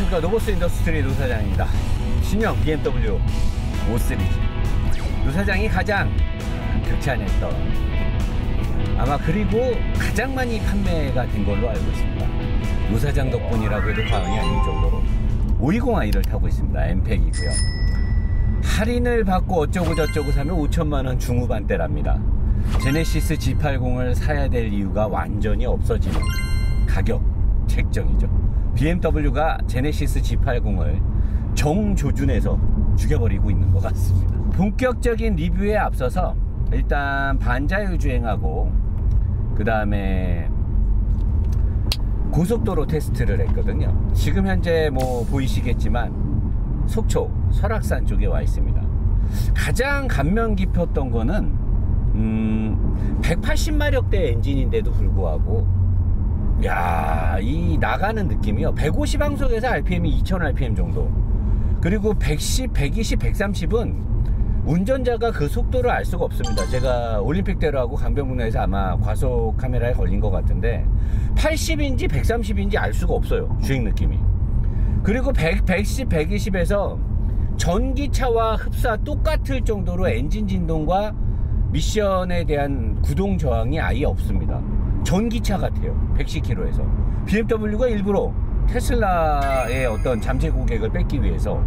안녕하십니까. 노보스 인더스트리 노사장입니다. 신형 BMW 5 시리즈 노사장이 가장 극찬했던, 아마 그리고 가장 많이 판매가 된 걸로 알고 있습니다. 노사장 덕분이라고 해도 과언이 아닐 정도로 520i를 타고 있습니다. 엠팩이고요. 할인을 받고 어쩌고 저쩌고 사면 5천만원 중후반대랍니다. 제네시스 G80을 사야 될 이유가 완전히 없어지는 가격 책정이죠. BMW가 제네시스 G80을 정조준해서 죽여버리고 있는 것 같습니다. 본격적인 리뷰에 앞서서 일단 반자율주행하고 그 다음에 고속도로 테스트를 했거든요. 지금 현재 뭐 보이시겠지만 속초 설악산 쪽에 와 있습니다. 가장 감명 깊었던 거는 180마력대 엔진인데도 불구하고 이 나가는 느낌이요. 150 항속에서 RPM이 2000 RPM 정도. 그리고 110, 120, 130은 운전자가 그 속도를 알 수가 없습니다. 제가 올림픽대로하고 강변북로에서 아마 과속 카메라에 걸린 것 같은데 80인지 130인지 알 수가 없어요. 주행 느낌이. 그리고 110, 120에서 전기차와 흡사 똑같을 정도로 엔진 진동과 미션에 대한 구동 저항이 아예 없습니다. 전기차 같아요. 110km에서. BMW가 일부러 테슬라의 어떤 잠재 고객을 뺏기 위해서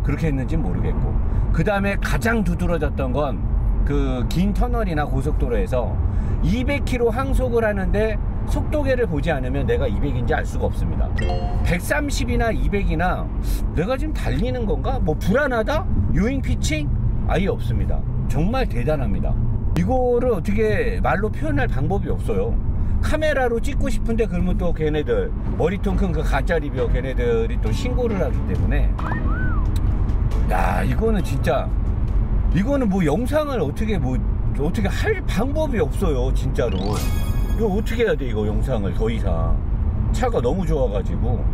그렇게 했는지는 모르겠고, 그 다음에 가장 두드러졌던 건 그 긴 터널이나 고속도로에서 200km 항속을 하는데 속도계를 보지 않으면 내가 200인지 알 수가 없습니다. 130이나 200이나 내가 지금 달리는 건가? 뭐 불안하다? 요잉 피칭? 아예 없습니다. 정말 대단합니다. 이거를 어떻게 말로 표현할 방법이 없어요. 카메라로 찍고 싶은데 그러면 또 걔네들 머리통 큰 그 가짜 리뷰어 걔네들이 또 신고를 하기 때문에 이거는 진짜, 이거는 뭐 영상을 어떻게 할 방법이 없어요. 진짜로 이거 어떻게 해야 돼? 이거 영상을 더 이상 차가 너무 좋아가지고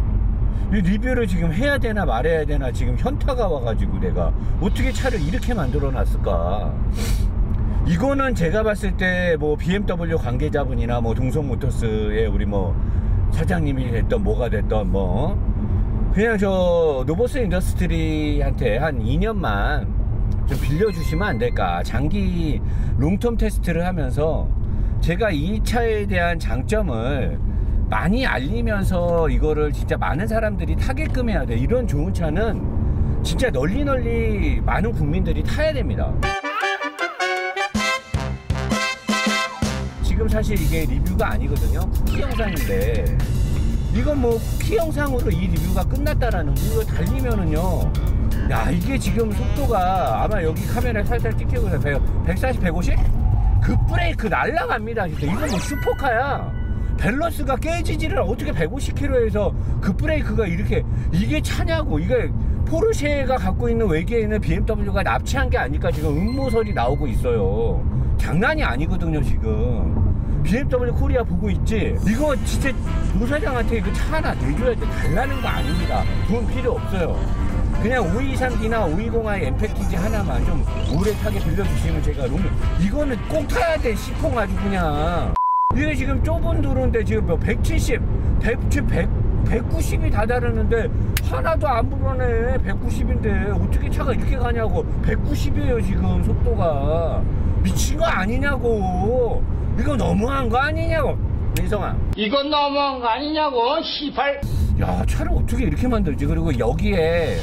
이 리뷰를 지금 해야 되나 말해야 되나 지금 현타가 와가지고 내가 어떻게 차를 이렇게 만들어 놨을까. 이거는 제가 봤을 때 뭐 BMW 관계자분이나 뭐 동성모터스의 우리 뭐 사장님이 됐던 뭐가 됐던 뭐 그냥 저 노보스 인더스트리한테 한 2년만 좀 빌려주시면 안 될까. 장기 롱텀 테스트를 하면서 제가 이 차에 대한 장점을 많이 알리면서 이거를 진짜 많은 사람들이 타게끔 해야 돼. 이런 좋은 차는 진짜 널리 많은 국민들이 타야 됩니다. 지금 사실 이게 리뷰가 아니거든요. 쿠키 영상인데 이건 뭐 쿠키 영상으로 이 리뷰가 끝났다라는 거. 이거 달리면은요, 이게 지금 속도가 아마 여기 카메라에 살짝 찍히고 140, 150? 급브레이크 날라갑니다. 진짜 이건 뭐 슈퍼카야. 밸런스가 깨지지를 어떻게 150km에서 급브레이크가 이렇게, 이게 차냐고. 이게 포르쉐가 갖고 있는 외계에는 BMW가 납치한 게 아닐까 지금 음모설이 나오고 있어요. 장난이 아니거든요 지금. BMW 코리아 보고 있지? 이거 진짜 노사장한테 이거 차 하나 내줘야 돼. 달라는 거 아닙니다. 돈 필요 없어요. 그냥 523D나 520i 엠팩키지 하나만 좀 오래 타게 빌려주시면 제가 너무, 이거는 꼭 타야 돼. 시콩 아주 그냥. 이게 지금 좁은 도로인데 지금 뭐 170, 190이 다 다르는데 하나도 안 불어내. 190인데 어떻게 차가 이렇게 가냐고. 190이에요 지금 속도가. 미친 거 아니냐고. 이거 너무한 거 아니냐고. 민성아, 이건 너무한 거 아니냐고. 시발. 차를 어떻게 이렇게 만들지. 그리고 여기에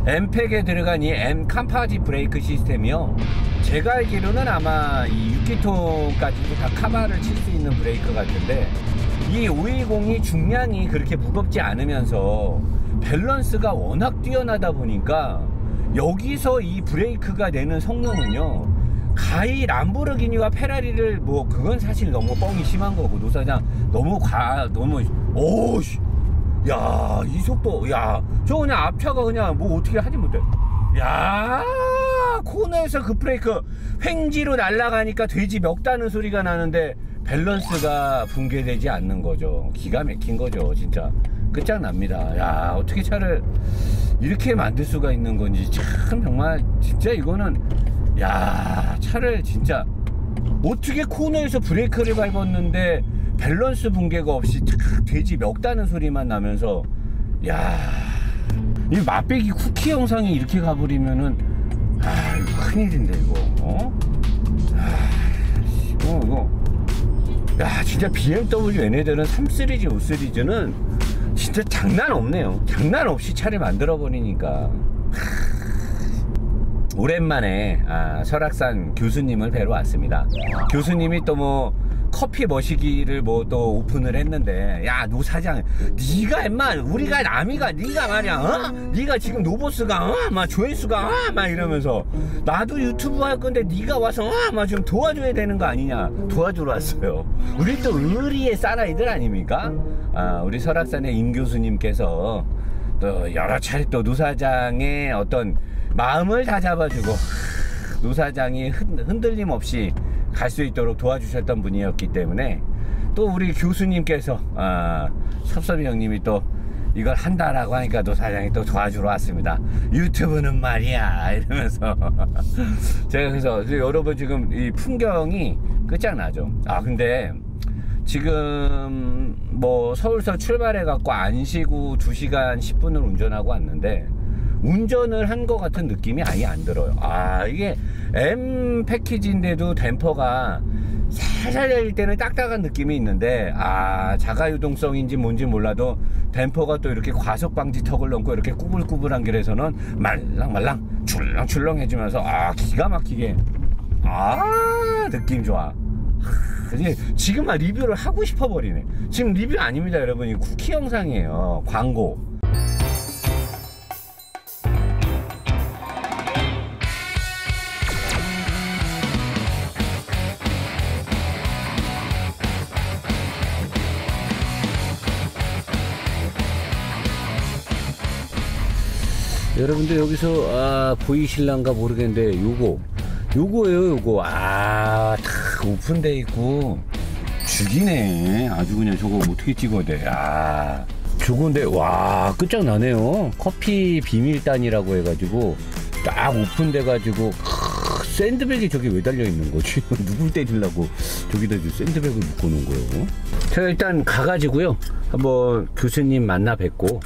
엠팩에 들어간 이 M 캄파지 브레이크 시스템이요, 제가 알기로는 아마 이 6기통까지도 다 카바를 칠 수 있는 브레이크 같은데, 이 520이 중량이 그렇게 무겁지 않으면서 밸런스가 워낙 뛰어나다 보니까 여기서 이 브레이크가 내는 성능은요, 가히 람보르기니와 페라리를 뭐 그건 사실 너무 뻥이 심한 거고, 노사장 너무 오우씨, 이 속도, 저 그냥 앞차가 그냥 뭐 어떻게 하지 못해. 코너에서 그 브레이크 횡지로 날아가니까 돼지 멱다는 소리가 나는데 밸런스가 붕괴되지 않는 거죠. 기가 막힌 거죠. 진짜 끝장납니다. 어떻게 차를 이렇게 만들 수가 있는 건지 참 정말 진짜 이거는 차를 진짜 어떻게 코너에서 브레이크를 밟았는데 밸런스 붕괴가 없이 돼지 멱다는 소리만 나면서 야, 이 맛배기 쿠키 영상이 이렇게 가버리면은 이거 큰일인데 이거. 이거 야, 진짜 BMW 얘네들은 3 시리즈 5 시리즈는 진짜 장난 없네요. 장난 없이 차를 만들어 버리니까. 오랜만에 설악산 교수님을 뵈러 왔습니다. 교수님이 또 뭐 커피 머시기를 뭐 또 오픈을 했는데, 야, 노 사장, 니가 임마, 우리가 남이가, 니가 말이야, 니가 지금 노보스가, 막 조회수가, 막 이러면서 나도 유튜브 할 건데 니가 와서 막 좀 도와줘야 되는 거 아니냐. 도와주러 왔어요. 우리 또 의리의 쌀아이들 아닙니까? 우리 설악산의 임 교수님께서 또 여러 차례 또 노 사장의 어떤 마음을 다 잡아주고 노 사장이 흔들림 없이 갈 수 있도록 도와주셨던 분이었기 때문에, 또 우리 교수님께서 섭섭이 형님이 또 이걸 한다라고 하니까 노 사장이 또 도와주러 왔습니다. 유튜브는 말이야 이러면서 제가 그래서 여러분 지금 이 풍경이 끝장나죠. 근데 지금 뭐 서울서 출발해 갖고 안시구 2시간 10분을 운전하고 왔는데, 운전을 한 것 같은 느낌이 아예 안 들어요. 이게 M 패키지인데도 댐퍼가 살살 열릴 때는 딱딱한 느낌이 있는데, 자가 유동성인지 뭔지 몰라도 댐퍼가 또 이렇게 과속 방지 턱을 넘고 이렇게 꾸불꾸불한 길에서는 말랑말랑 출렁출렁 해주면서 기가 막히게 느낌 좋아. 지금 막 리뷰를 하고 싶어 버리네. 지금 리뷰 아닙니다 여러분, 이 쿠키 영상이에요. 광고. 여러분들 여기서 보이실란가 모르겠는데 요거예요. 요거 다 오픈돼 있고 죽이네. 아주 그냥 저거 어떻게 찍어야 돼. 저건데 와 끝장나네요. 커피 비밀단이라고 해가지고 딱 오픈돼 가지고 샌드백이 저기 왜 달려 있는 거지? 누굴 때리려고 저기다 샌드백을 묶어 놓은 거예요. 제가 일단 가가지고요 한번 교수님 만나 뵙고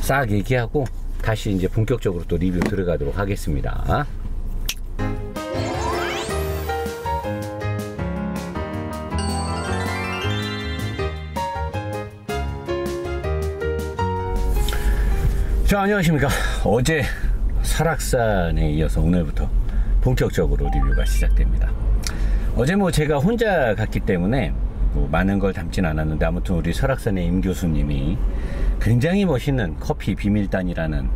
싹 얘기하고 다시 이제 본격적으로 또 리뷰 들어가도록 하겠습니다. 자, 안녕하십니까. 어제 설악산에 이어서 오늘부터 본격적으로 리뷰가 시작됩니다. 어제 뭐 제가 혼자 갔기 때문에 뭐 많은 걸 담진 않았는데, 아무튼 우리 설악산의 임 교수님이 굉장히 멋있는 커피 비밀단이라는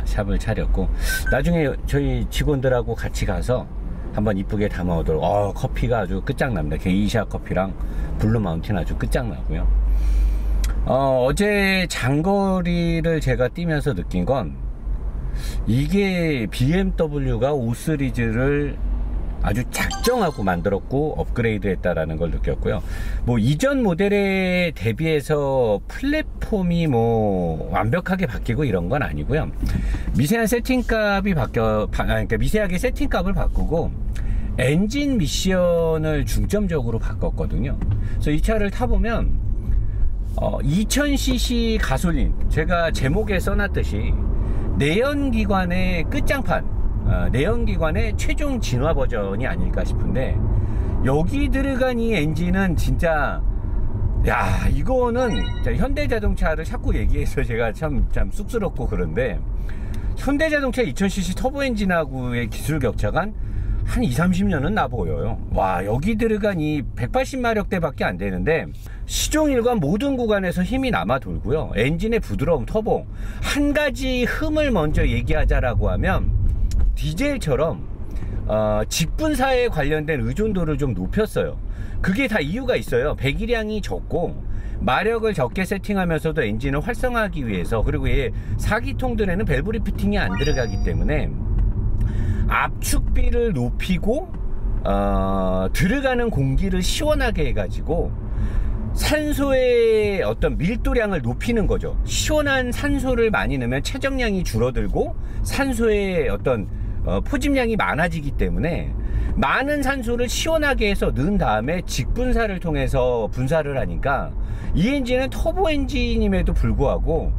샵을 차렸고, 나중에 저희 직원들하고 같이 가서 한번 이쁘게 담아오도록. 커피가 아주 끝장납니다. 게이샤 커피랑 블루 마운틴 아주 끝장나고요. 어제 장거리를 제가 뛰면서 느낀 건, 이게 BMW가 5 시리즈를 아주 작정하고 만들었고 업그레이드 했다라는 걸 느꼈고요. 뭐 이전 모델에 대비해서 플랫폼이 뭐 완벽하게 바뀌고 이런 건 아니고요. 미세한 세팅값이 그러니까 미세하게 세팅값을 바꾸고 엔진 미션을 중점적으로 바꿨거든요. 그래서 이 차를 타보면 2000cc 가솔린, 제가 제목에 써놨듯이 내연기관의 끝장판, 내연기관의 최종 진화 버전이 아닐까 싶은데, 여기 들어간 이 엔진은 진짜 이거는 현대자동차를 자꾸 얘기해서 제가 참 쑥스럽고 그런데, 현대자동차 2000cc 터보 엔진하고의 기술 격차가 한 20-30년은 나 보여요. 여기 들어간 이 180마력대 밖에 안 되는데 시종일관 모든 구간에서 힘이 남아 돌고요. 엔진의 부드러움, 터보. 한 가지 흠을 먼저 얘기하자라고 하면, 디젤처럼 직분사에 관련된 의존도를 좀 높였어요. 그게 다 이유가 있어요. 배기량이 적고 마력을 적게 세팅하면서도 엔진을 활성화하기 위해서, 그리고 얘 4기통들에는 밸브 리프팅이 안 들어가기 때문에 압축비를 높이고 들어가는 공기를 시원하게 해가지고 산소의 어떤 밀도량을 높이는 거죠. 시원한 산소를 많이 넣으면 체정량이 줄어들고 산소의 어떤 포집량이 많아지기 때문에 많은 산소를 시원하게 해서 넣은 다음에 직분사를 통해서 분사를 하니까 이 엔진은 터보 엔진임에도 불구하고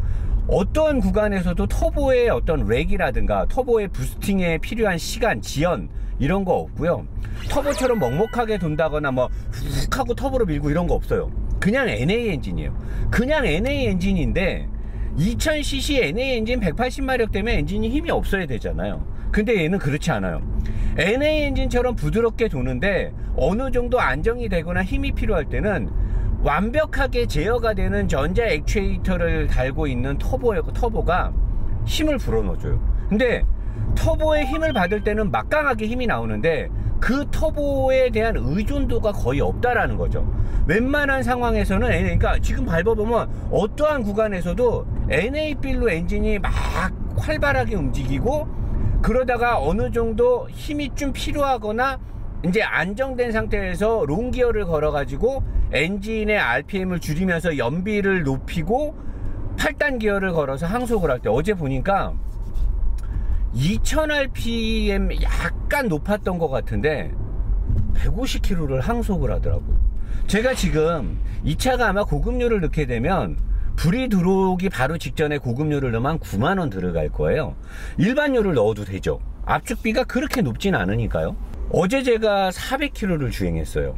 어떤 구간에서도 터보의 어떤 렉이라든가 터보의 부스팅에 필요한 시간, 지연 이런 거 없고요. 터보처럼 먹먹하게 돈다거나 뭐 훅 하고 터보로 밀고 이런 거 없어요. 그냥 NA 엔진이에요. 그냥 NA 엔진인데 2000cc NA 엔진 180마력 때문에 엔진이 힘이 없어야 되잖아요. 근데 얘는 그렇지 않아요. NA 엔진처럼 부드럽게 도는데 어느 정도 안정이 되거나 힘이 필요할 때는 완벽하게 제어가 되는 전자 액추에이터를 달고 있는 터보가 힘을 불어넣어줘요. 근데 터보의 힘을 받을 때는 막강하게 힘이 나오는데 그 터보에 대한 의존도가 거의 없다라는 거죠. 웬만한 상황에서는 그러니까 지금 밟아보면 어떠한 구간에서도 NA 필로 엔진이 막 활발하게 움직이고 그러다가 어느 정도 힘이 좀 필요하거나 이제 안정된 상태에서 롱기어를 걸어 가지고 엔진의 RPM을 줄이면서 연비를 높이고 8단 기어를 걸어서 항속을 할 때 어제 보니까 2000rpm 약간 높았던 것 같은데 150km를 항속을 하더라고요. 제가 지금 이 차가 아마 고급류를 넣게 되면 불이 들어오기 바로 직전에 고급류를 넣으면 9만원 들어갈 거예요. 일반류를 넣어도 되죠. 압축비가 그렇게 높진 않으니까요. 어제 제가 400km를 주행했어요.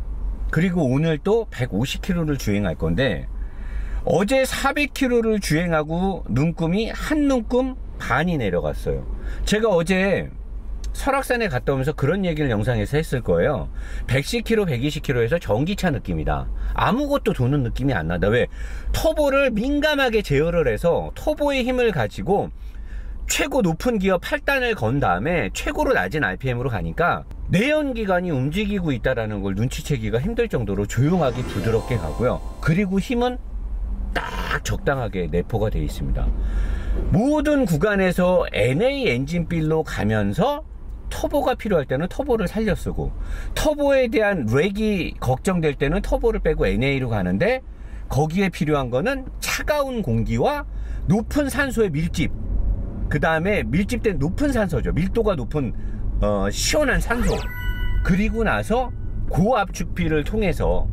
그리고 오늘 또 150km를 주행할 건데 어제 400km를 주행하고 눈금이 한 눈금 반이 내려갔어요. 제가 어제 설악산에 갔다 오면서 그런 얘기를 영상에서 했을 거예요. 110km, 120km에서 전기차 느낌이다. 아무것도 도는 느낌이 안 나다. 왜? 터보를 민감하게 제어를 해서 터보의 힘을 가지고 최고 높은 기어 8단을 건 다음에 최고로 낮은 RPM으로 가니까 내연기관이 움직이고 있다는 걸 눈치채기가 힘들 정도로 조용하게 부드럽게 가고요. 그리고 힘은 딱 적당하게 내포가 되어 있습니다. 모든 구간에서 NA 엔진빌로 가면서 터보가 필요할 때는 터보를 살려 쓰고 터보에 대한 렉이 걱정될 때는 터보를 빼고 NA로 가는데 거기에 필요한 거는 차가운 공기와 높은 산소의 밀집, 그 다음에 밀집된 높은 산소죠. 밀도가 높은 시원한 산소, 그리고 나서 고압축비를 통해서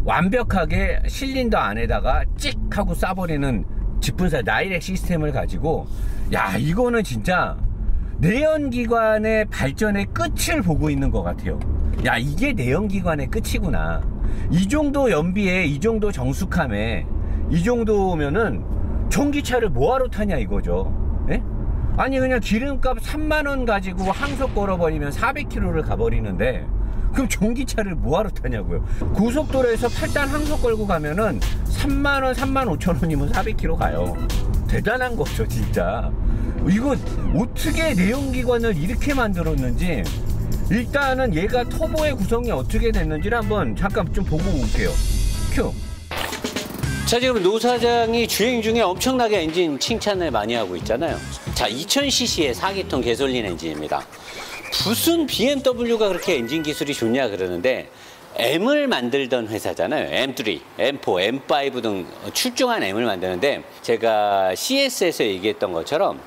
완벽하게 실린더 안에다가 찍 하고 쏴버리는 직분사 나이렉 시스템을 가지고, 야, 이거는 진짜 내연기관의 발전의 끝을 보고 있는 것 같아요. 야, 이게 내연기관의 끝이구나. 이 정도 연비에, 이 정도 정숙함에, 이 정도면은 전기차를 뭐하러 타냐 이거죠. 네? 아니 그냥 기름값 3만원 가지고 항속 걸어버리면 400km를 가버리는데 그럼 전기차를 뭐하러 타냐고요. 고속도로에서 8단 항속 걸고 가면은 3만원, 35,000원이면 400km 가요. 대단한 거죠 진짜. 이거 어떻게 내연기관을 이렇게 만들었는지, 일단은 얘가 터보의 구성이 어떻게 됐는지를 한번 잠깐 좀 보고 올게요. 큐. 자, 지금 노 사장이 주행 중에 엄청나게 엔진 칭찬을 많이 하고 있잖아요. 자, 2000cc의 4기통 개솔린 엔진입니다. 무슨 BMW가 그렇게 엔진 기술이 좋냐 그러는데, M을 만들던 회사잖아요. M3, M4, M5 등 출중한 M을 만드는데, 제가 CS에서 얘기했던 것처럼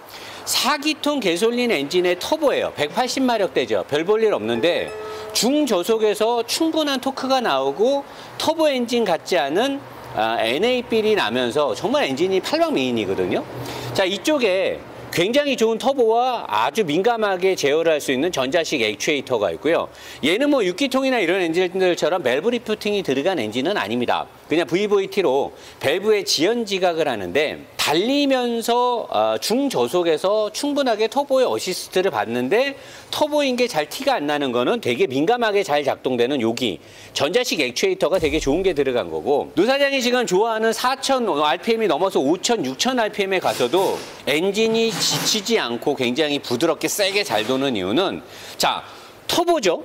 4기통 개솔린 엔진의 터보예요. 180마력대죠. 별 볼 일 없는데 중저속에서 충분한 토크가 나오고 터보 엔진 같지 않은 NA 필이 나면서 정말 엔진이 팔방미인이거든요. 자, 이쪽에 굉장히 좋은 터보와 아주 민감하게 제어를 할 수 있는 전자식 액추에이터가 있고요. 얘는 뭐 6기통이나 이런 엔진들처럼 밸브 리프팅이 들어간 엔진은 아닙니다. 그냥 VVT로 밸브에 지연 지각을 하는데, 달리면서 중저속에서 충분하게 터보의 어시스트를 받는데 터보인 게 잘 티가 안 나는 거는 되게 민감하게 잘 작동되는 여기 전자식 액추에이터가 되게 좋은 게 들어간 거고, 노 사장이 지금 좋아하는 4000rpm이 넘어서 5000, 6000rpm에 가서도 엔진이 지치지 않고 굉장히 부드럽게 세게 잘 도는 이유는, 자, 터보죠.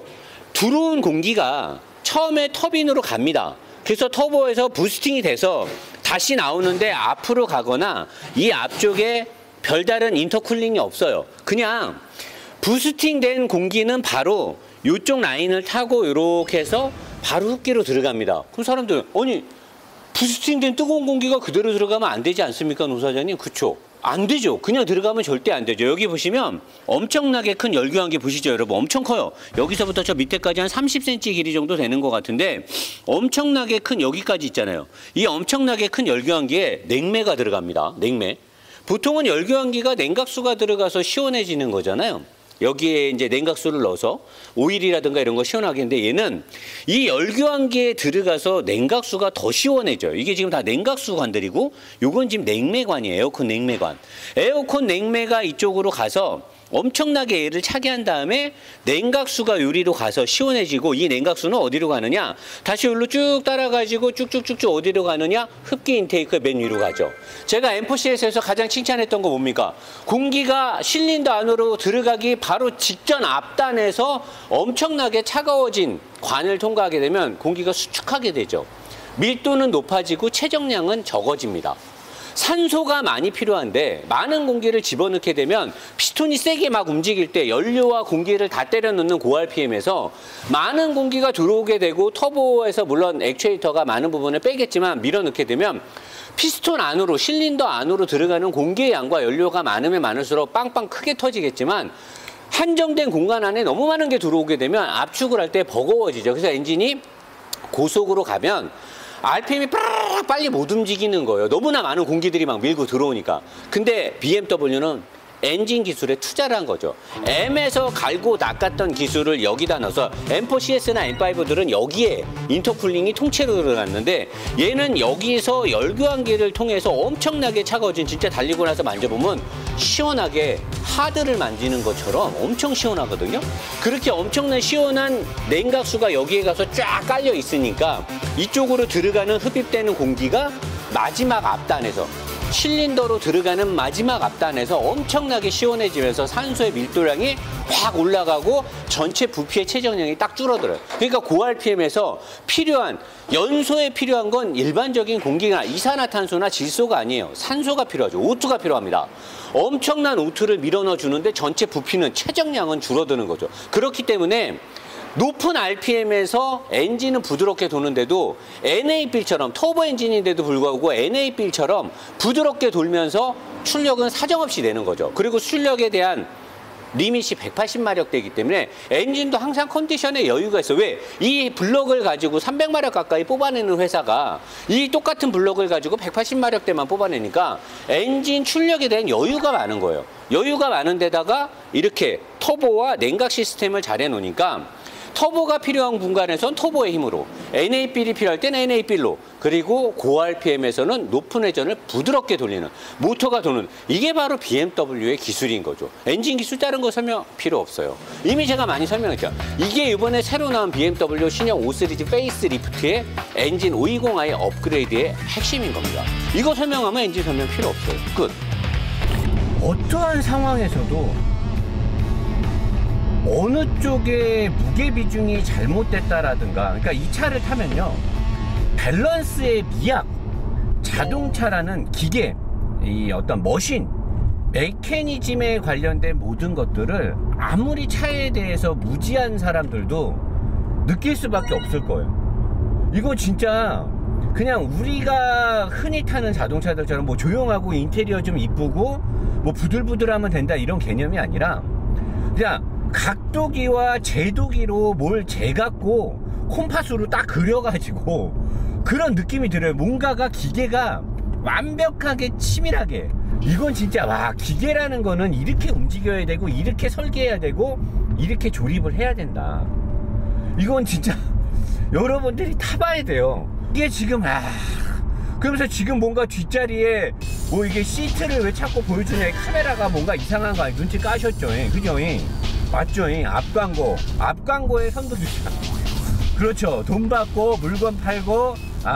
들어온 공기가 처음에 터빈으로 갑니다. 그래서 터보에서 부스팅이 돼서 다시 나오는데 앞으로 가거나 이 앞쪽에 별다른 인터쿨링이 없어요. 그냥 부스팅된 공기는 바로 이쪽 라인을 타고 이렇게 해서 바로 흡기로 들어갑니다. 그럼 사람들은 아니 부스팅된 뜨거운 공기가 그대로 들어가면 안 되지 않습니까, 노 사장님? 그쵸? 안 되죠. 그냥 들어가면 절대 안 되죠. 여기 보시면 엄청나게 큰 열교환기 보시죠, 여러분? 엄청 커요. 여기서부터 저 밑에까지 한 30cm 길이 정도 되는 것 같은데 엄청나게 큰 여기까지 있잖아요. 이 엄청나게 큰 열교환기에 냉매가 들어갑니다. 냉매. 보통은 열교환기가 냉각수가 들어가서 시원해지는 거잖아요. 여기에 이제 냉각수를 넣어서 오일이라든가 이런 거 시원하게 했는데 얘는 이 열교환기에 들어가서 냉각수가 더 시원해져요. 이게 지금 다 냉각수 관들이고 요건 지금 냉매관이에요. 에어컨 냉매관. 에어컨 냉매가 이쪽으로 가서 엄청나게 얘를 차게 한 다음에 냉각수가 요리로 가서 시원해지고 이 냉각수는 어디로 가느냐? 다시 여기로 쭉 따라가지고 쭉쭉쭉쭉 어디로 가느냐? 흡기 인테이크 맨 위로 가죠. 제가 M4CS에서 가장 칭찬했던 거 뭡니까? 공기가 실린더 안으로 들어가기 바로 직전 앞단에서 엄청나게 차가워진 관을 통과하게 되면 공기가 수축하게 되죠. 밀도는 높아지고 체정량은 적어집니다. 산소가 많이 필요한데 많은 공기를 집어넣게 되면 피스톤이 세게 막 움직일 때 연료와 공기를 다 때려 넣는 고RPM에서 많은 공기가 들어오게 되고 터보에서 물론 액추에이터가 많은 부분을 빼겠지만 밀어넣게 되면 피스톤 안으로 실린더 안으로 들어가는 공기의 양과 연료가 많으면 많을수록 빵빵 크게 터지겠지만 한정된 공간 안에 너무 많은 게 들어오게 되면 압축을 할 때 버거워지죠. 그래서 엔진이 고속으로 가면 RPM이 빨리 못 움직이는 거예요. 너무나 많은 공기들이 막 밀고 들어오니까. 근데 BMW는 엔진 기술에 투자를 한 거죠. M에서 갈고 낚았던 기술을 여기다 넣어서 M4CS나 M5들은 여기에 인터쿨링이 통째로 들어갔는데 얘는 여기서 열교환기를 통해서 엄청나게 차가워진 진짜 달리고 나서 만져보면 시원하게 하드를 만지는 것처럼 엄청 시원하거든요. 그렇게 엄청난 시원한 냉각수가 여기에 가서 쫙 깔려 있으니까 이쪽으로 들어가는 흡입되는 공기가 마지막 앞단에서 실린더로 들어가는 마지막 앞단에서 엄청나게 시원해지면서 산소의 밀도량이 확 올라가고 전체 부피의 체정량이 딱 줄어들어요. 그러니까 고RPM에서 필요한 연소에 필요한 건 일반적인 공기나 이산화탄소나 질소가 아니에요. 산소가 필요하죠. O2가 필요합니다. 엄청난 O2를 밀어넣어 주는데 전체 부피는 체정량은 줄어드는 거죠. 그렇기 때문에 높은 RPM에서 엔진은 부드럽게 도는데도 NA빌처럼 터보 엔진인데도 불구하고 NA빌처럼 부드럽게 돌면서 출력은 사정없이 내는 거죠. 그리고 출력에 대한 리밋이 180마력대이기 때문에 엔진도 항상 컨디션에 여유가 있어. 왜? 이 블럭을 가지고 300마력 가까이 뽑아내는 회사가 이 똑같은 블럭을 가지고 180마력대만 뽑아내니까 엔진 출력에 대한 여유가 많은 거예요. 여유가 많은 데다가 이렇게 터보와 냉각 시스템을 잘 해놓으니까 터보가 필요한 공간에선 터보의 힘으로, NA빌이 필요할 때는 NA빌로, 그리고 고RPM에서는 높은 회전을 부드럽게 돌리는 모터가 도는, 이게 바로 BMW의 기술인 거죠. 엔진 기술 다른 거 설명 필요 없어요. 이미 제가 많이 설명했죠. 이게 이번에 새로 나온 BMW 신형 5 시리즈 페이스리프트의 엔진 520i 업그레이드의 핵심인 겁니다. 이거 설명하면 엔진 설명 필요 없어요. 끝. 어떠한 상황에서도 어느 쪽에 무게 비중이 잘못됐다라든가, 그러니까 이 차를 타면요, 밸런스의 미학, 자동차라는 기계, 이 어떤 머신, 메커니즘에 관련된 모든 것들을 아무리 차에 대해서 무지한 사람들도 느낄 수밖에 없을 거예요. 이거 진짜 그냥 우리가 흔히 타는 자동차들처럼 뭐 조용하고 인테리어 좀 이쁘고 뭐 부들부들하면 된다 이런 개념이 아니라 그냥 각도기와 제도기로 뭘 재갖고 콤파스로 딱 그려가지고 그런 느낌이 들어요. 뭔가가 기계가 완벽하게 치밀하게, 이건 진짜 와, 기계라는 거는 이렇게 움직여야 되고 이렇게 설계해야 되고 이렇게 조립을 해야 된다. 이건 진짜 여러분들이 타봐야 돼요. 이게 지금 그러면서 지금 뭔가 뒷자리에 뭐 이게 시트를 왜 자꾸 보여주냐, 카메라가 뭔가 이상한 거 아니에요? 눈치 까셨죠? 그죠? 맞죠? 앞광고에 선도 주시다. 그렇죠. 돈 받고 물건 팔고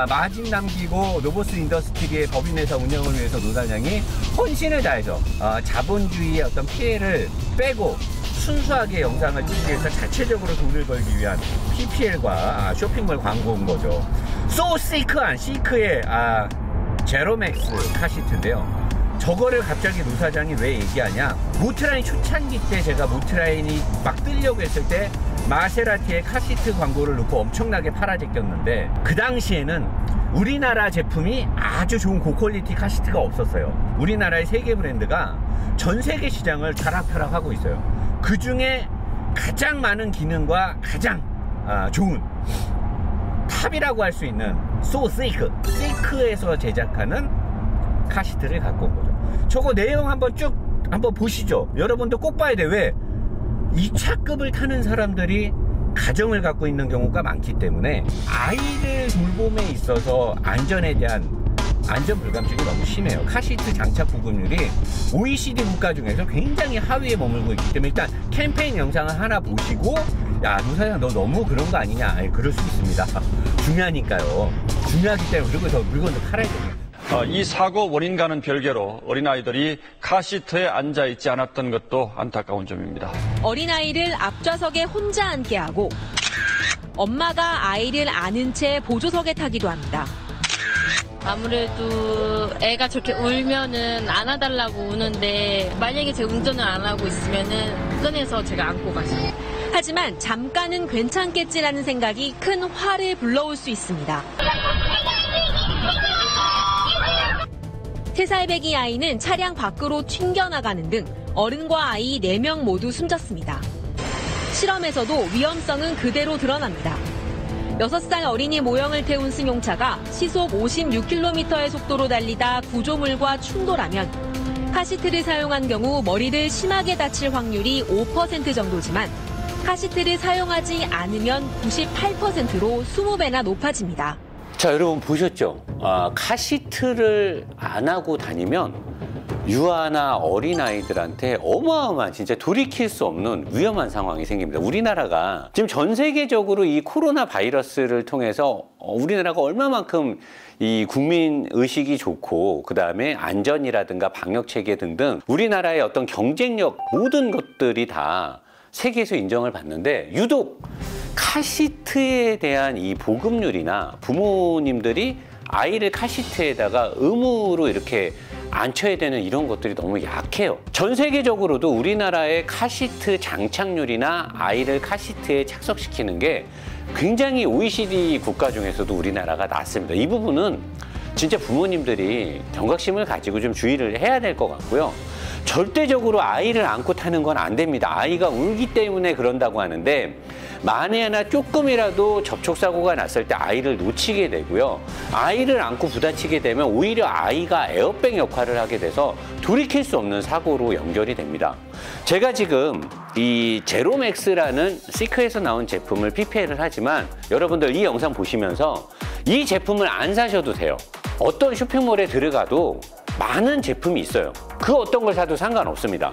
마진 남기고 노보스 인더스트리의 법인회사 운영을 위해서 노 사장이 헌신을 다해서 자본주의의 어떤 피해를 빼고 순수하게 영상을 찍기 위해서 자체적으로 돈을 벌기 위한 PPL과 쇼핑몰 광고인 거죠. 시크한 시크의 제로맥스 카시트인데요. 저거를 갑자기 노 사장이 왜 얘기하냐, 모트라인 초창기 때 제가 모트라인이 막 뜨려고 했을 때 마세라티의 카시트 광고를 넣고 엄청나게 팔아제꼈는데 그 당시에는 우리나라 제품이 아주 좋은 고퀄리티 카시트가 없었어요. 우리나라의 세계 브랜드가 전 세계 시장을 타락하고 있어요. 그 중에 가장 많은 기능과 가장 좋은 탑이라고 할 수 있는 세이크에서 제작하는 카시트를 갖고 온 거죠. 저거 내용 한번 보시죠. 여러분도 꼭 봐야 돼. 왜? 2차급을 타는 사람들이 가정을 갖고 있는 경우가 많기 때문에 아이들 돌봄에 있어서 안전에 대한 안전 불감증이 너무 심해요. 카시트 장착 보급률이 OECD 국가 중에서 굉장히 하위에 머물고 있기 때문에 일단 캠페인 영상을 하나 보시고 야, 노사장 너 너무 그런 거 아니냐? 아니, 그럴 수 있습니다. 중요하니까요. 중요하기 때문에 그리고 더 물건도 팔아야 됩니다. 이 사고 원인과는 별개로 어린아이들이 카시트에 앉아있지 않았던 것도 안타까운 점입니다. 어린아이를 앞좌석에 혼자 앉게 하고 엄마가 아이를 안은 채 보조석에 타기도 합니다. 아무래도 애가 저렇게 울면은 안아달라고 우는데 만약에 제가 운전을 안 하고 있으면은 꺼내서 제가 안고 가죠. 하지만 잠깐은 괜찮겠지라는 생각이 큰 화를 불러올 수 있습니다. 3살배기 아이는 차량 밖으로 튕겨나가는 등 어른과 아이 4명 모두 숨졌습니다. 실험에서도 위험성은 그대로 드러납니다. 6살 어린이 모형을 태운 승용차가 시속 56km의 속도로 달리다 구조물과 충돌하면 카시트를 사용한 경우 머리를 심하게 다칠 확률이 5% 정도지만 카시트를 사용하지 않으면 98%로 20배나 높아집니다. 자, 여러분 보셨죠? 카시트를 안 하고 다니면 유아나 어린아이들한테 어마어마한 진짜 돌이킬 수 없는 위험한 상황이 생깁니다. 우리나라가 지금 전 세계적으로 이 코로나 바이러스를 통해서 우리나라가 얼마만큼 이 국민 의식이 좋고 그다음에 안전이라든가 방역 체계 등등 우리나라의 어떤 경쟁력 모든 것들이 다 세계에서 인정을 받는데 유독 카시트에 대한 이 보급률이나 부모님들이 아이를 카시트에다가 의무로 이렇게 앉혀야 되는 이런 것들이 너무 약해요. 전 세계적으로도 우리나라의 카시트 장착률이나 아이를 카시트에 착석시키는 게 굉장히 OECD 국가 중에서도 우리나라가 낮습니다. 이 부분은 진짜 부모님들이 경각심을 가지고 좀 주의를 해야 될 것 같고요. 절대적으로 아이를 안고 타는 건 안 됩니다. 아이가 울기 때문에 그런다고 하는데 만에 하나 조금이라도 접촉사고가 났을 때 아이를 놓치게 되고요. 아이를 안고 부딪히게 되면 오히려 아이가 에어백 역할을 하게 돼서 돌이킬 수 없는 사고로 연결이 됩니다. 제가 지금 이 제로맥스라는 시크에서 나온 제품을 PPL을 하지만 여러분들 이 영상 보시면서 이 제품을 안 사셔도 돼요. 어떤 쇼핑몰에 들어가도 많은 제품이 있어요. 그 어떤 걸 사도 상관없습니다.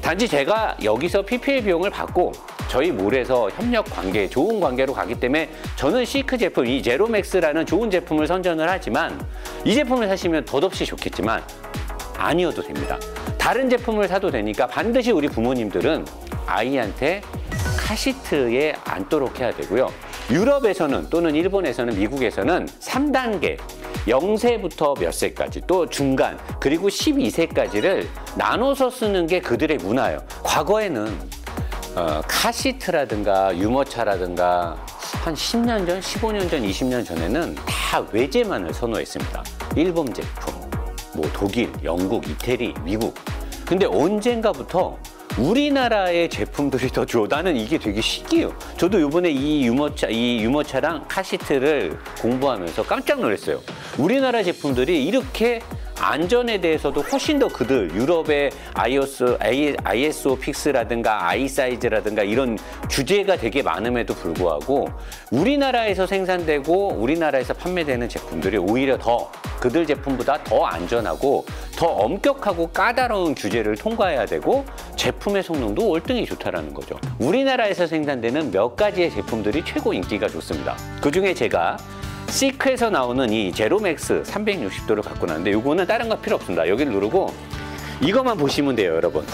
단지 제가 여기서 PPL 비용을 받고 저희 몰에서 협력 관계, 좋은 관계로 가기 때문에 저는 시크 제품, 이 제로맥스라는 좋은 제품을 선전을 하지만 이 제품을 사시면 덧없이 좋겠지만 아니어도 됩니다. 다른 제품을 사도 되니까 반드시 우리 부모님들은 아이한테 카시트에 앉도록 해야 되고요. 유럽에서는 또는 일본에서는 미국에서는 3단계 0세부터 몇 세까지 또 중간 그리고 12세까지를 나눠서 쓰는 게 그들의 문화예요. 과거에는 카시트라든가 유모차라든가 한 10년 전, 15년 전, 20년 전에는 다 외제만을 선호했습니다. 일본 제품, 뭐 독일, 영국, 이태리, 미국. 근데 언젠가부터 우리나라의 제품들이 더 좋아. 나는 이게 되게 신기해요. 저도 이번에 이 유모차랑 카시트를 공부하면서 깜짝 놀랐어요. 우리나라 제품들이 이렇게 안전에 대해서도 훨씬 더 그들 유럽의 ISO 픽스라든가 아이사이즈라든가 이런 규제가 되게 많음에도 불구하고 우리나라에서 생산되고 우리나라에서 판매되는 제품들이 오히려 더 그들 제품보다 더 안전하고 더 엄격하고 까다로운 규제를 통과해야 되고 제품의 성능도 월등히 좋다라는 거죠. 우리나라에서 생산되는 몇 가지의 제품들이 최고 인기가 좋습니다. 그중에 제가 시크에서 나오는 이 제로맥스 360도를 갖고 나왔는데 이거는 다른 거 필요 없습니다. 여기를 누르고 이것만 보시면 돼요, 여러분.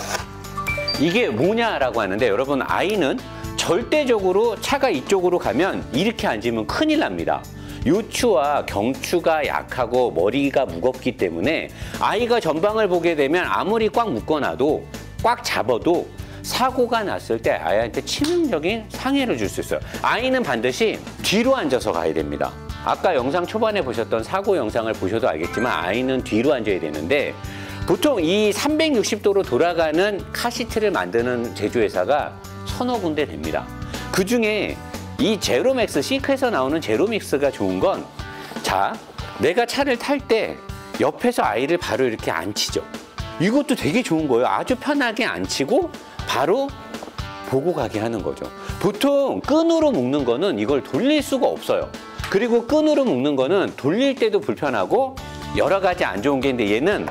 이게 뭐냐라고 하는데 여러분 아이는 절대적으로 차가 이쪽으로 가면 이렇게 앉으면 큰일 납니다. 요추와 경추가 약하고 머리가 무겁기 때문에 아이가 전방을 보게 되면 아무리 꽉 묶어놔도 꽉 잡아도 사고가 났을 때 아이한테 치명적인 상해를 줄 수 있어요. 아이는 반드시 뒤로 앉아서 가야 됩니다. 아까 영상 초반에 보셨던 사고 영상을 보셔도 알겠지만 아이는 뒤로 앉아야 되는데 보통 이 360도로 돌아가는 카시트를 만드는 제조회사가 서너 군데 됩니다. 그 중에 이 제로맥스, 시크에서 나오는 제로믹스가 좋은 건, 자, 내가 차를 탈 때 옆에서 아이를 바로 이렇게 앉히죠. 이것도 되게 좋은 거예요. 아주 편하게 앉히고 바로 보고 가게 하는 거죠. 보통 끈으로 묶는 거는 이걸 돌릴 수가 없어요. 그리고 끈으로 묶는 거는 돌릴 때도 불편하고 여러 가지 안 좋은 게 있는데, 얘는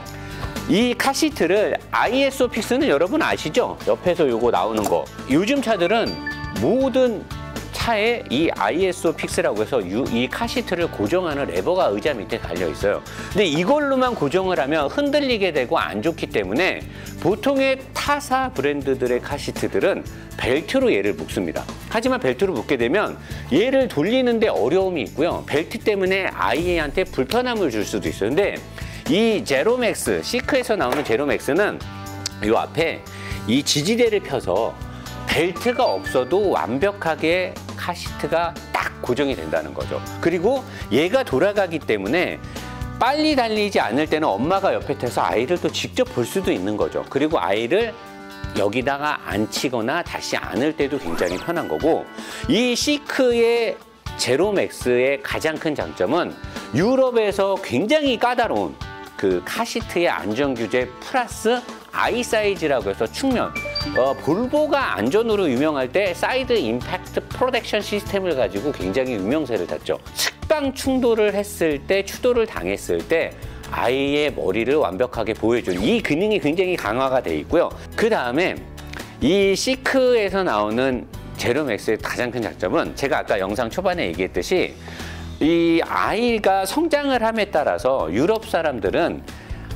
이 카시트를 ISO 픽스는 여러분 아시죠? 옆에서 요거 나오는 거. 요즘 차들은 모든 차에 이 ISO 픽스라고 해서 이 카시트를 고정하는 레버가 의자 밑에 달려 있어요. 근데 이걸로만 고정을 하면 흔들리게 되고 안 좋기 때문에 보통의 타사 브랜드들의 카시트들은 벨트로 얘를 묶습니다. 하지만 벨트로 묶게 되면 얘를 돌리는데 어려움이 있고요. 벨트 때문에 아이한테 불편함을 줄 수도 있어요. 근데 이 제로맥스, 시크에서 나오는 제로맥스는 이 앞에 이 지지대를 펴서 벨트가 없어도 완벽하게 카시트가 딱 고정이 된다는 거죠. 그리고 얘가 돌아가기 때문에 빨리 달리지 않을 때는 엄마가 옆에 타서 아이를 또 직접 볼 수도 있는 거죠. 그리고 아이를 여기다가 앉히거나 다시 안을 때도 굉장히 편한 거고, 이 시크의 제로맥스의 가장 큰 장점은 유럽에서 굉장히 까다로운 그 카시트의 안전규제 플러스 아이 사이즈라고 해서 측면, 볼보가 안전으로 유명할 때 사이드 임팩트 프로텍션 시스템을 가지고 굉장히 유명세를 탔죠. 측방 충돌을 했을 때, 추돌을 당했을 때 아이의 머리를 완벽하게 보호해주는 이 기능이 굉장히 강화가 돼 있고요. 그 다음에 이 시크에서 나오는 제로맥스의 가장 큰 장점은 제가 아까 영상 초반에 얘기했듯이 이 아이가 성장을 함에 따라서 유럽 사람들은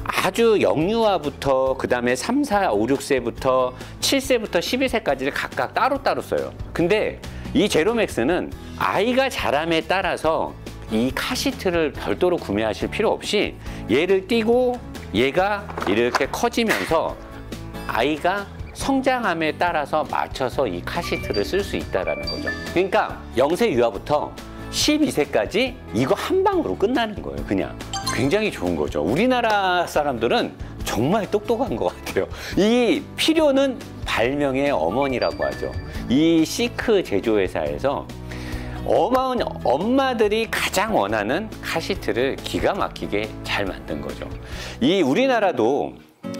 아주 영유아부터 그 다음에 3, 4, 5, 6세부터 7세부터 12세까지를 각각 따로따로 써요. 근데 이 제로맥스는 아이가 자람에 따라서 이 카시트를 별도로 구매하실 필요 없이 얘를 띄고 얘가 이렇게 커지면서 아이가 성장함에 따라서 맞춰서 이 카시트를 쓸 수 있다는 거죠. 그러니까 0세 유아부터 12세까지 이거 한 방으로 끝나는 거예요. 그냥 굉장히 좋은 거죠. 우리나라 사람들은 정말 똑똑한 것 같아요. 이 필요는 발명의 어머니라고 하죠. 이 시크 제조회사에서 엄마들이 가장 원하는 카시트를 기가 막히게 잘 만든 거죠. 이 우리나라도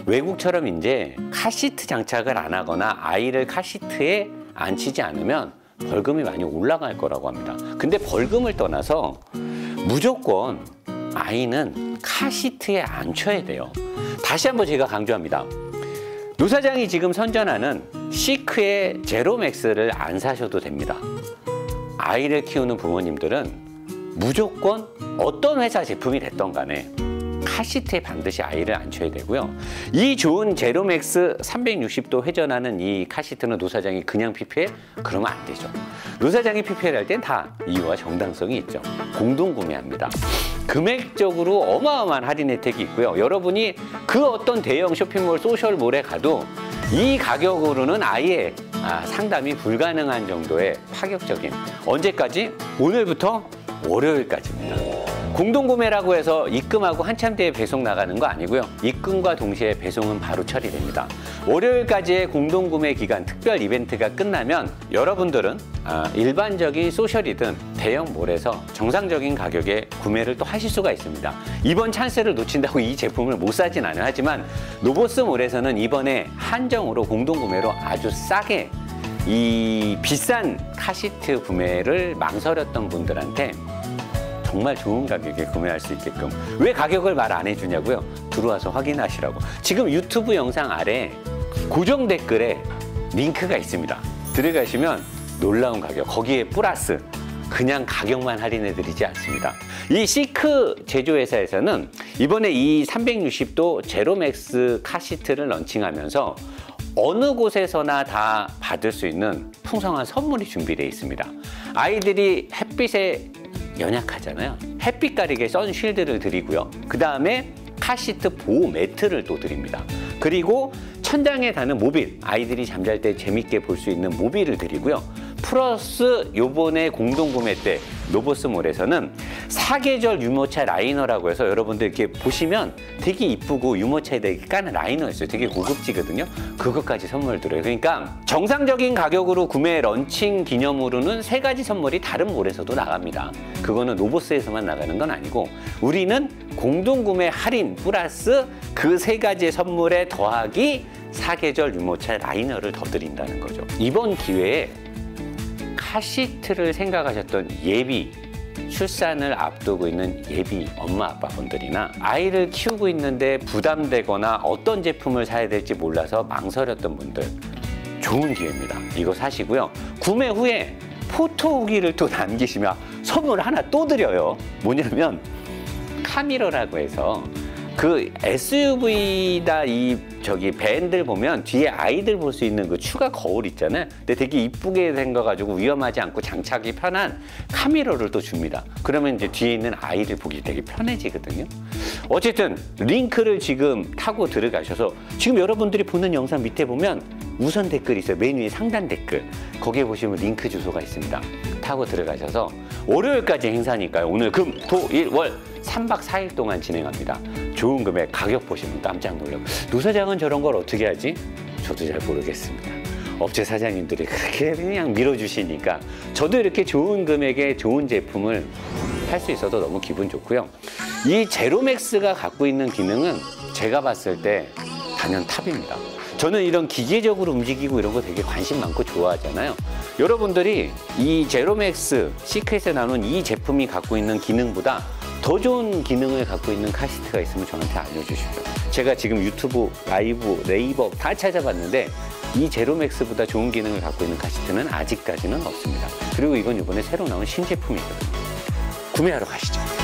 외국처럼 이제 카시트 장착을 안 하거나 아이를 카시트에 앉히지 않으면 벌금이 많이 올라갈 거라고 합니다. 근데 벌금을 떠나서 무조건 아이는 카시트에 앉혀야 돼요. 다시 한번 제가 강조합니다. 노 사장이 지금 선전하는 시크의 제로맥스를 안 사셔도 됩니다. 아이를 키우는 부모님들은 무조건 어떤 회사 제품이 됐던 간에 카시트에 반드시 아이를 앉혀야 되고요. 이 좋은 제로맥스 360도 회전하는 이 카시트는 노 사장이 그냥 PPL? 그러면 안 되죠. 노 사장이 PPL 할 땐 다 이유와 정당성이 있죠. 공동 구매합니다. 금액적으로 어마어마한 할인 혜택이 있고요. 여러분이 그 어떤 대형 쇼핑몰, 소셜몰에 가도 이 가격으로는 아예 상담이 불가능한 정도의 파격적인, 언제까지? 오늘부터 월요일까지입니다. 공동구매라고 해서 입금하고 한참 뒤에 배송 나가는 거 아니고요. 입금과 동시에 배송은 바로 처리됩니다. 월요일까지의 공동구매 기간 특별 이벤트가 끝나면 여러분들은 일반적인 소셜이든 대형몰에서 정상적인 가격에 구매를 또 하실 수가 있습니다. 이번 찬스를 놓친다고 이 제품을 못 사진 않아요. 하지만 노보스몰에서는 이번에 한정으로 공동구매로 아주 싸게 이 비싼 카시트 구매를 망설였던 분들한테 정말 좋은 가격에 구매할 수 있게끔. 왜 가격을 말 안 해주냐고요? 들어와서 확인하시라고. 지금 유튜브 영상 아래 고정 댓글에 링크가 있습니다. 들어가시면 놀라운 가격, 거기에 플러스 그냥 가격만 할인해드리지 않습니다. 이 시크 제조회사에서는 이번에 이 360도 제로맥스 카시트를 런칭하면서 어느 곳에서나 다 받을 수 있는 풍성한 선물이 준비되어 있습니다. 아이들이 햇빛에 연약하잖아요. 햇빛 가리개 선쉴드를 드리고요. 그 다음에 카시트 보호 매트를 또 드립니다. 그리고 천장에 다는 모빌, 아이들이 잠잘 때 재밌게 볼 수 있는 모빌을 드리고요. 플러스 요번에 공동구매 때 노보스몰에서는 사계절 유모차 라이너라고 해서 여러분들 이렇게 보시면 되게 이쁘고 유모차에 되게 까는 라이너였어요. 되게 고급지거든요. 그것까지 선물 드려요. 그러니까 정상적인 가격으로 구매 런칭 기념으로는 3가지 선물이 다른 몰에서도 나갑니다. 그거는 노보스에서만 나가는 건 아니고 우리는 공동구매 할인 플러스 그 3가지의 선물에 더하기 사계절 유모차 라이너를 더 드린다는 거죠. 이번 기회에 카시트를 생각하셨던 예비 출산을 앞두고 있는 예비 엄마 아빠분들이나 아이를 키우고 있는데 부담되거나 어떤 제품을 사야 될지 몰라서 망설였던 분들 좋은 기회입니다. 이거 사시고요. 구매 후에 포토 후기를 또 남기시면 선물 하나 또 드려요. 뭐냐면 카미러라고 해서 그 SUV다 밴들 보면 뒤에 아이들 볼 수 있는 그 추가 거울 있잖아요. 근데 되게 이쁘게 된 거 가지고 위험하지 않고 장착이 편한 카미러를 또 줍니다. 그러면 이제 뒤에 있는 아이들 보기 되게 편해지거든요. 어쨌든 링크를 지금 타고 들어가셔서 지금 여러분들이 보는 영상 밑에 보면 우선 댓글이 있어요. 맨 위에 상단 댓글. 거기에 보시면 링크 주소가 있습니다. 타고 들어가셔서 월요일까지 행사니까요. 오늘 금, 토, 일, 월 3박 4일 동안 진행합니다. 좋은 금액 가격 보시면 깜짝 놀라고 노사장은 저런 걸 어떻게 하지? 저도 잘 모르겠습니다. 업체 사장님들이 그렇게 그냥 밀어주시니까 저도 이렇게 좋은 금액에 좋은 제품을 할 수 있어서 너무 기분 좋고요. 이 제로맥스가 갖고 있는 기능은 제가 봤을 때 단연 탑입니다. 저는 이런 기계적으로 움직이고 이런 거 되게 관심 많고 좋아하잖아요. 여러분들이 이 제로맥스 시크릿에 나오는 이 제품이 갖고 있는 기능보다 더 좋은 기능을 갖고 있는 카시트가 있으면 저한테 알려주십시오. 제가 지금 유튜브, 라이브, 네이버 다 찾아봤는데 이 제로맥스보다 좋은 기능을 갖고 있는 카시트는 아직까지는 없습니다. 그리고 이건 이번에 새로 나온 신제품이거든요. 구매하러 가시죠.